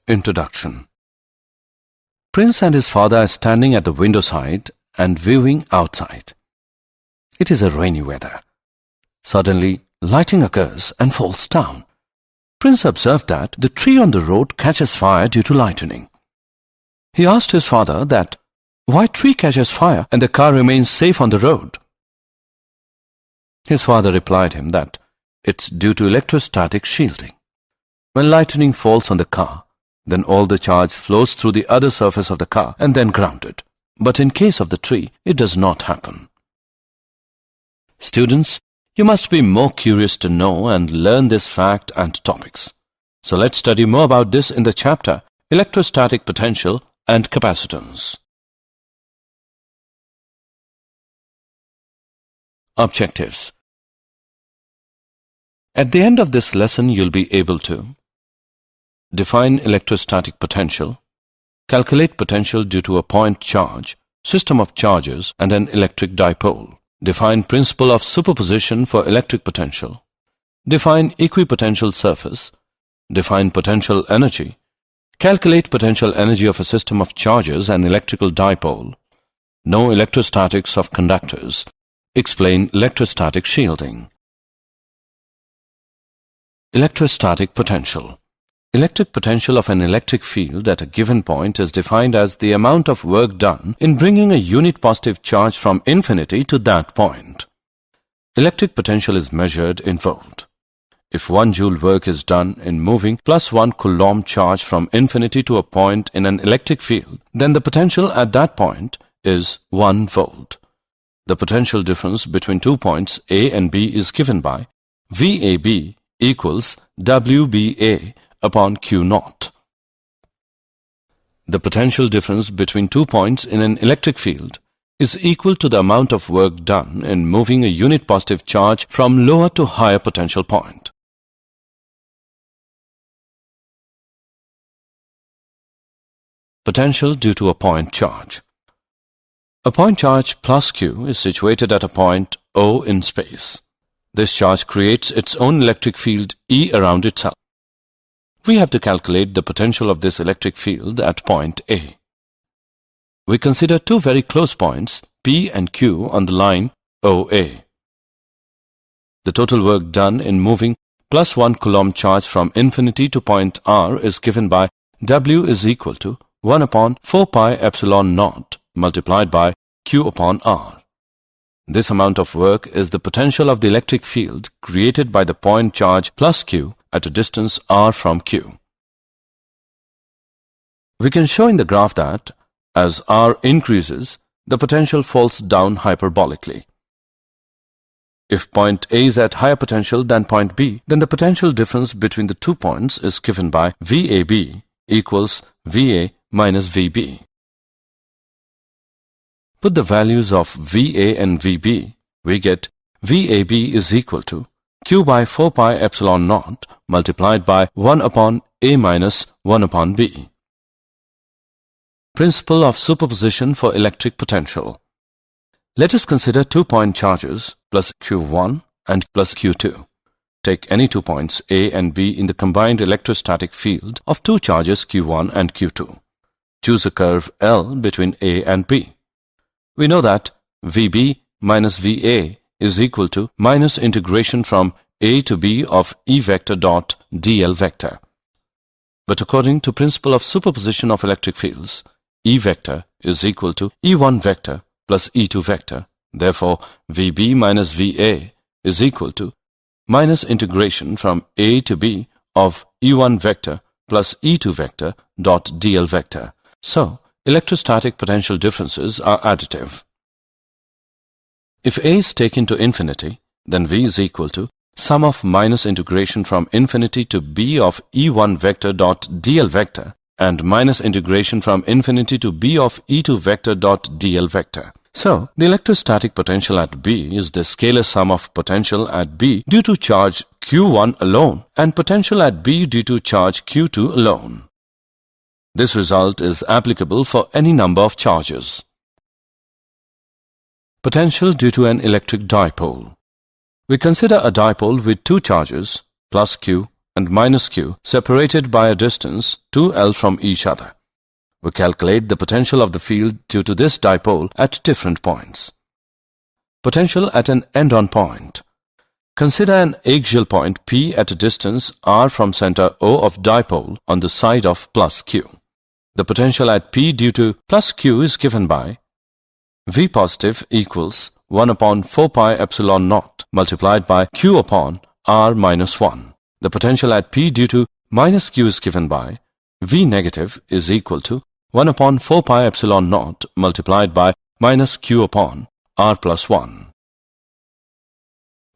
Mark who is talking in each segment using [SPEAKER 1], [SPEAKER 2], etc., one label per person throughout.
[SPEAKER 1] Introduction. Prince and his father are standing at the window side and viewing outside. It is a rainy weather. Suddenly, lightning occurs and falls down. Prince observed that the tree on the road catches fire due to lightning. He asked his father that why tree catches fire and the car remains safe on the road. His father replied him that it's due to electrostatic shielding. When lightning falls on the car, then all the charge flows through the other surface of the car and then grounded. But in case of the tree, it does not happen. Students, you must be more curious to know and learn this fact and topics. So let's study more about this in the chapter Electrostatic Potential and Capacitance. Objectives. At the end of this lesson, you'll be able to define electrostatic potential, calculate potential due to a point charge, system of charges, and an electric dipole, define principle of superposition for electric potential, define equipotential surface, define potential energy, calculate potential energy of a system of charges and electrical dipole, know electrostatics of conductors, explain electrostatic shielding. Electrostatic potential. Electric potential of an electric field at a given point is defined as the amount of work done in bringing a unit positive charge from infinity to that point. Electric potential is measured in volt. If 1 joule work is done in moving plus 1 coulomb charge from infinity to a point in an electric field, then the potential at that point is 1 volt. The potential difference between 2 points A and B is given by VAB equals WBA upon Q naught. The potential difference between 2 points in an electric field is equal to the amount of work done in moving a unit positive charge from lower to higher potential point. Potential due to a point charge. A point charge plus Q is situated at a point O in space. This charge creates its own electric field E around itself. We have to calculate the potential of this electric field at point A. We consider two very close points, P and Q, on the line OA. The total work done in moving plus 1 coulomb charge from infinity to point R is given by W is equal to 1 upon 4 pi epsilon naught multiplied by Q upon R. This amount of work is the potential of the electric field created by the point charge plus Q at a distance R from Q. We can show in the graph that, as R increases, the potential falls down hyperbolically. If point A is at higher potential than point B, then the potential difference between the 2 points is given by VAB equals VA minus VB. Put the values of VA and VB, we get VAB is equal to Q by 4 pi epsilon naught multiplied by 1 upon A minus 1 upon B. Principle of superposition for electric potential. Let us consider 2 point charges plus Q1 and plus Q2. Take any 2 points A and B in the combined electrostatic field of 2 charges Q1 and Q2. Choose a curve L between A and B. We know that VB minus VA is equal to minus integration from A to B of E vector dot dl vector. But according to principle of superposition of electric fields, E vector is equal to E1 vector plus E2 vector. Therefore, VB minus VA is equal to minus integration from A to B of E1 vector plus E2 vector dot dl vector. So, electrostatic potential differences are additive. If A is taken to infinity, then V is equal to sum of minus integration from infinity to B of E1 vector dot dl vector and minus integration from infinity to B of E2 vector dot dl vector. So, the electrostatic potential at B is the scalar sum of potential at B due to charge Q1 alone and potential at B due to charge Q2 alone. This result is applicable for any number of charges. Potential due to an electric dipole. We consider a dipole with 2 charges, plus Q and minus q separated by a distance 2L from each other. We calculate the potential of the field due to this dipole at different points. Potential at an end-on point. Consider an axial point P at a distance r from center O of dipole on the side of plus q. The potential at P due to plus q is given by V positive equals 1 upon 4 pi epsilon naught multiplied by q upon r minus 1. The potential at P due to minus q is given by V negative is equal to 1 upon 4 pi epsilon naught multiplied by minus q upon r plus 1.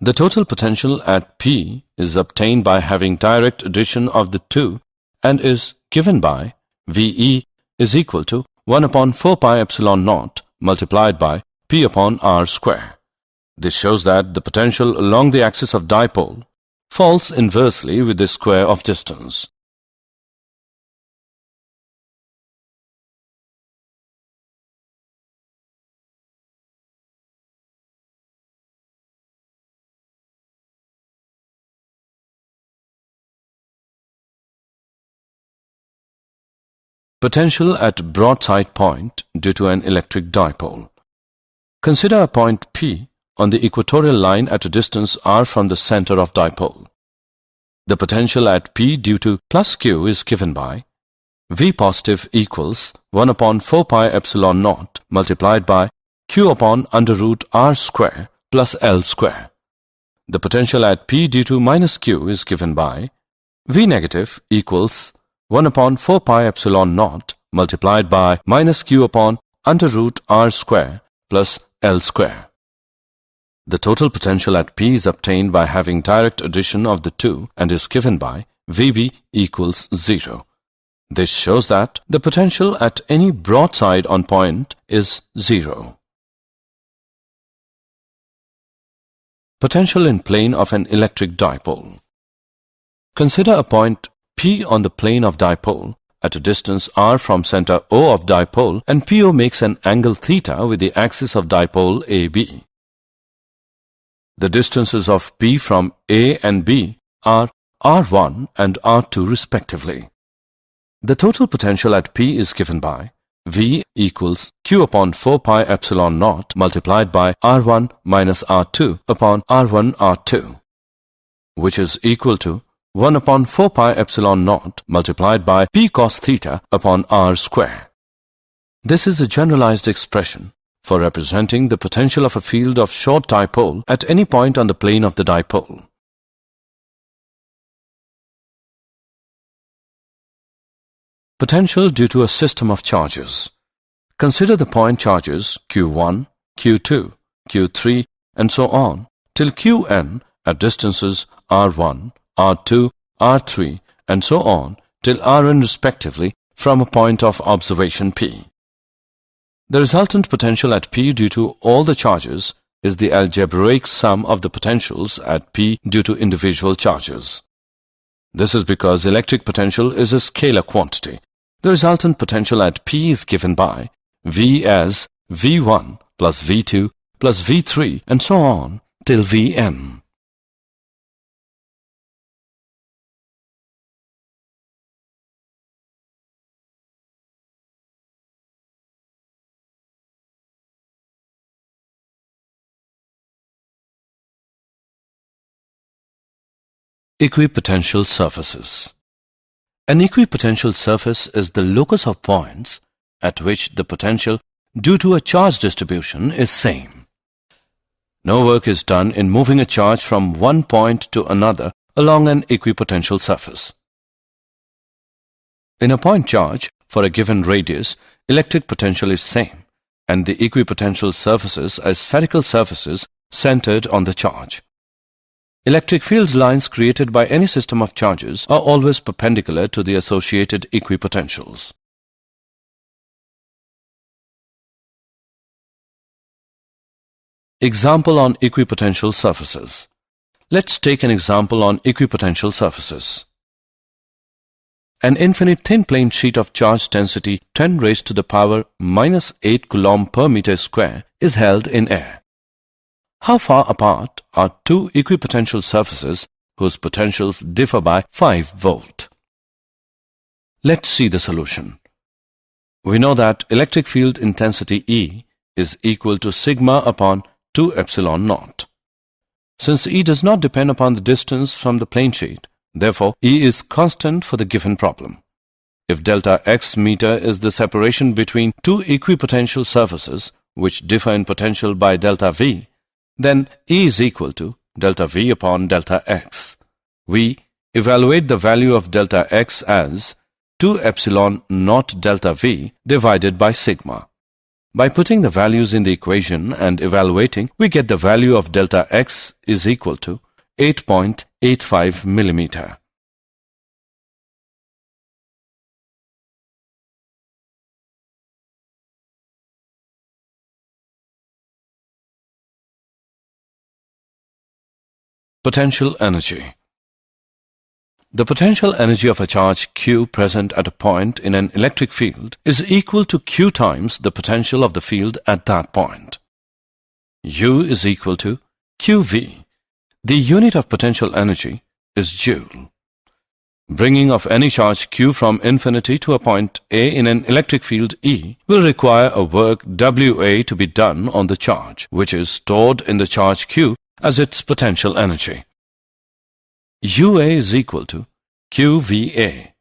[SPEAKER 1] The total potential at P is obtained by having direct addition of the two and is given by VE is equal to 1 upon 4 pi epsilon naught multiplied by P upon r square. This shows that the potential along the axis of dipole falls inversely with the square of distance. Potential at broadside point due to an electric dipole. Consider a point P on the equatorial line at a distance r from the center of dipole. The potential at P due to plus q is given by V positive equals 1 upon 4 pi epsilon naught multiplied by q upon under root r square plus L square. The potential at P due to minus q is given by V negative equals 1 upon 4 pi epsilon naught multiplied by minus q upon under root r square plus L square. The total potential at P is obtained by having direct addition of the two and is given by VB equals 0. This shows that the potential at any broadside on point is 0. Potential in plane of an electric dipole. Consider a point P on the plane of dipole at a distance r from center O of dipole, and PO makes an angle theta with the axis of dipole AB. The distances of P from A and B are R1 and R2 respectively. The total potential at P is given by V equals Q upon 4 pi epsilon naught multiplied by R1 minus R2 upon R1 R2, which is equal to 1 upon 4 pi epsilon naught multiplied by P cos theta upon R square. This is a generalized expression for representing the potential of a field of short dipole at any point on the plane of the dipole. Potential due to a system of charges. Consider the point charges Q1, Q2, Q3 and so on till Qn at distances R1, R2, R3 and so on till Rn respectively from a point of observation P. The resultant potential at P due to all the charges is the algebraic sum of the potentials at P due to individual charges. This is because electric potential is a scalar quantity. The resultant potential at P is given by V as V1 plus V2 plus V3 and so on till Vn. Equipotential surfaces. An equipotential surface is the locus of points at which the potential due to a charge distribution is same. No work is done in moving a charge from one point to another along an equipotential surface. In a point charge for a given radius, electric potential is same, and the equipotential surfaces are spherical surfaces centered on the charge. Electric field lines created by any system of charges are always perpendicular to the associated equipotentials. Example on equipotential surfaces. Let's take an example on equipotential surfaces. An infinite thin plane sheet of charge density 10 raised to the power minus 8 coulomb per meter square is held in air. How far apart are two equipotential surfaces whose potentials differ by 5 volt. Let's see the solution. We know that electric field intensity E is equal to sigma upon 2 epsilon naught. Since E does not depend upon the distance from the plane sheet, therefore E is constant for the given problem. If delta x meter is the separation between two equipotential surfaces which differ in potential by delta V, then E is equal to delta V upon delta x. We evaluate the value of delta x as 2 epsilon naught delta V divided by sigma. By putting the values in the equation and evaluating, we get the value of delta x is equal to 8.85 millimeter. Potential energy. The potential energy of a charge Q present at a point in an electric field is equal to Q times the potential of the field at that point. U is equal to QV. The unit of potential energy is joule. Bringing of any charge Q from infinity to a point A in an electric field E will require a work WA to be done on the charge, which is stored in the charge Q as its potential energy. UA is equal to QVA.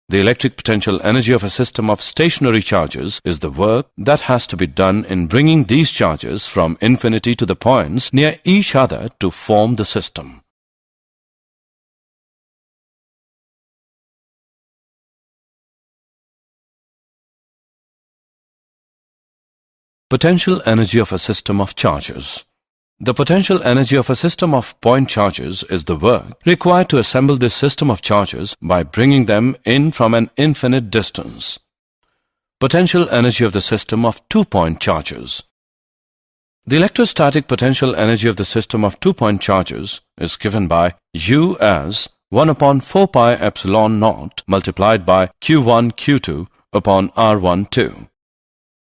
[SPEAKER 1] The electric potential energy of a system of stationary charges is the work that has to be done in bringing these charges from infinity to the points near each other to form the system. Potential energy of a system of charges. The potential energy of a system of point charges is the work required to assemble this system of charges by bringing them in from an infinite distance. Potential energy of the system of two-point charges. The electrostatic potential energy of the system of two-point charges is given by U as 1 upon 4 pi epsilon naught multiplied by Q1 Q2 upon R12,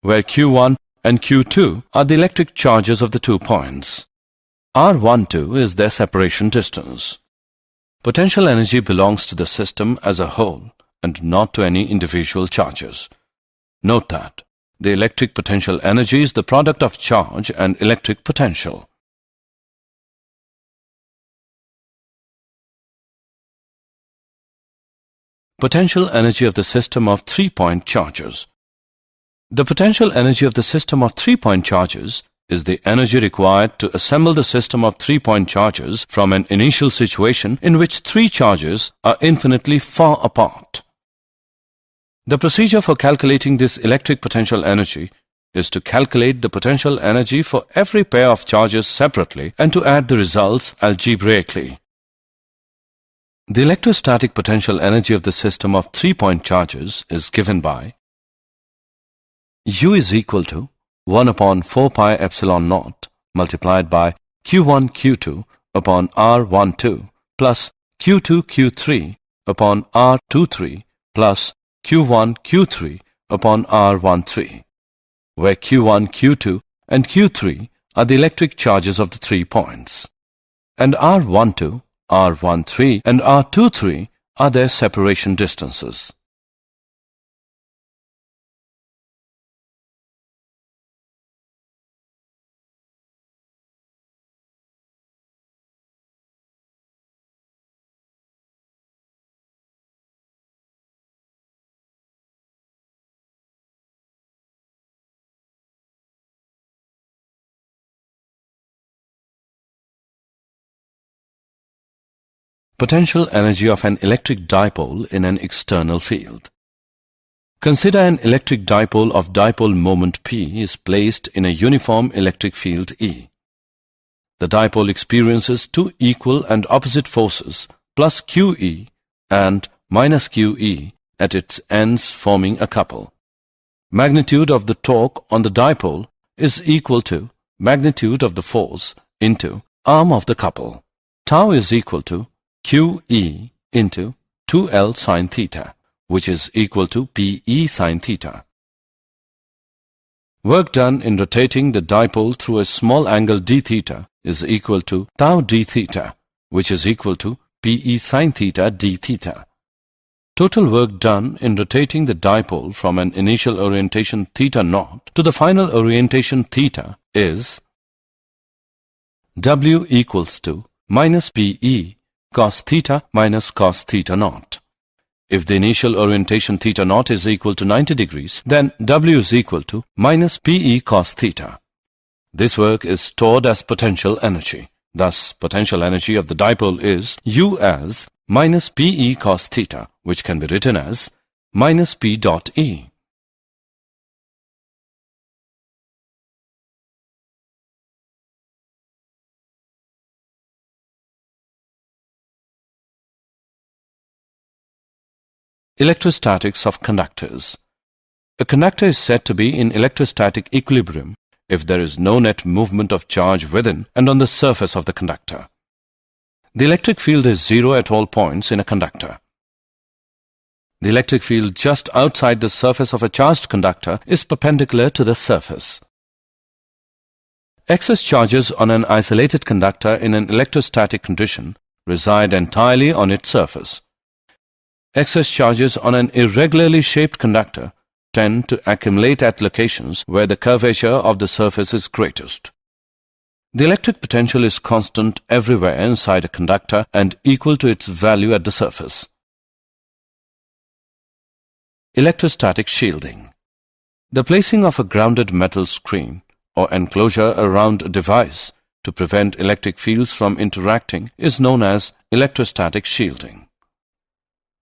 [SPEAKER 1] where Q1 and Q2 are the electric charges of the 2 points. R12 is their separation distance. Potential energy belongs to the system as a whole and not to any individual charges. Note that the electric potential energy is the product of charge and electric potential. Potential energy of the system of 3-point charges. The potential energy of the system of 3-point charges is the energy required to assemble the system of 3-point charges from an initial situation in which 3 charges are infinitely far apart. The procedure for calculating this electric potential energy is to calculate the potential energy for every pair of charges separately and to add the results algebraically. The electrostatic potential energy of the system of 3-point charges is given by U is equal to 1 upon 4 pi epsilon naught multiplied by Q1 Q2 upon R12 plus Q2 Q3 upon R23 plus Q1 Q3 upon R13, where Q1 Q2 and Q3 are the electric charges of the 3 points, and R12, R13 and R23 are their separation distances. Potential energy of an electric dipole in an external field. Consider an electric dipole of dipole moment P is placed in a uniform electric field E. The dipole experiences 2 equal and opposite forces plus QE and minus QE at its ends forming a couple. Magnitude of the torque on the dipole is equal to magnitude of the force into arm of the couple. Tau is equal to QE into 2L sin theta, which is equal to PE sin theta. Work done in rotating the dipole through a small angle d theta is equal to tau d theta, which is equal to Pe sin theta d theta. Total work done in rotating the dipole from an initial orientation theta naught to the final orientation theta is W equals to minus Pe cos theta minus cos theta naught. If the initial orientation theta naught is equal to 90 degrees, then W is equal to minus Pe cos theta. This work is stored as potential energy. Thus, potential energy of the dipole is U as minus Pe cos theta, which can be written as minus P dot E. Electrostatics of conductors. A conductor is said to be in electrostatic equilibrium if there is no net movement of charge within and on the surface of the conductor. The electric field is zero at all points in a conductor. The electric field just outside the surface of a charged conductor is perpendicular to the surface. Excess charges on an isolated conductor in an electrostatic condition reside entirely on its surface. Excess charges on an irregularly shaped conductor tend to accumulate at locations where the curvature of the surface is greatest. The electric potential is constant everywhere inside a conductor and equal to its value at the surface. Electrostatic shielding. The placing of a grounded metal screen or enclosure around a device to prevent electric fields from interacting is known as electrostatic shielding.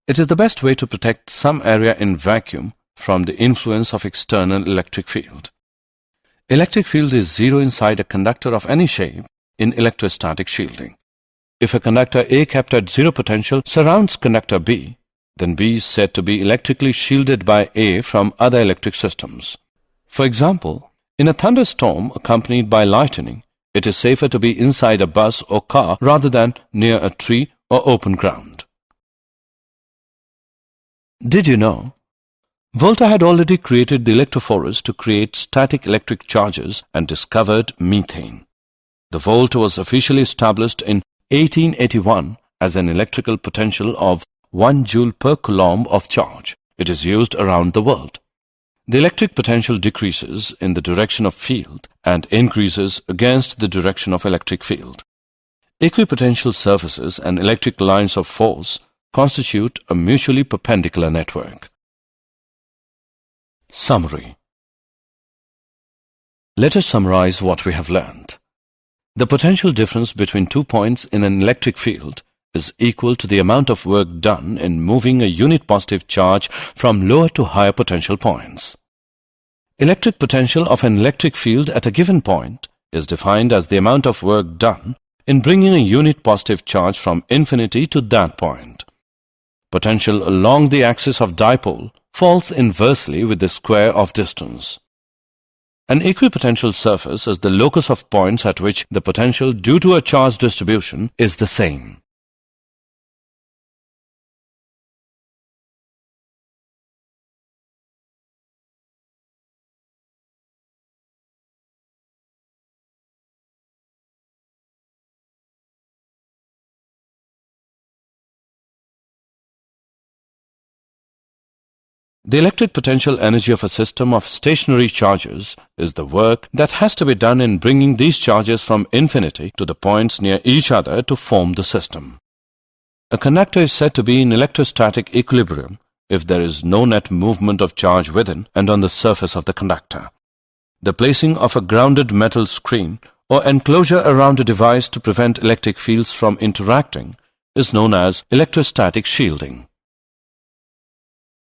[SPEAKER 1] It is the best way to protect some area in vacuum from the influence of external electric field. Electric field is zero inside a conductor of any shape in electrostatic shielding. If a conductor A kept at zero potential surrounds conductor B, then B is said to be electrically shielded by A from other electric systems. For example, in a thunderstorm accompanied by lightning, it is safer to be inside a bus or car rather than near a tree or open ground. Did you know? Volta had already created the electrophorus to create static electric charges and discovered methane. The volt was officially established in 1881 as an electrical potential of 1 joule per coulomb of charge. It is used around the world. The electric potential decreases in the direction of field and increases against the direction of electric field. Equipotential surfaces and electric lines of force constitute a mutually perpendicular network. Summary. Let us summarize what we have learned. The potential difference between 2 points in an electric field is equal to the amount of work done in moving a unit positive charge from lower to higher potential points. Electric potential of an electric field at a given point is defined as the amount of work done in bringing a unit positive charge from infinity to that point. Potential along the axis of dipole falls inversely with the square of distance. An equipotential surface is the locus of points at which the potential due to a charge distribution is the same. The electric potential energy of a system of stationary charges is the work that has to be done in bringing these charges from infinity to the points near each other to form the system. A conductor is said to be in electrostatic equilibrium if there is no net movement of charge within and on the surface of the conductor. The placing of a grounded metal screen or enclosure around a device to prevent electric fields from interacting is known as electrostatic shielding.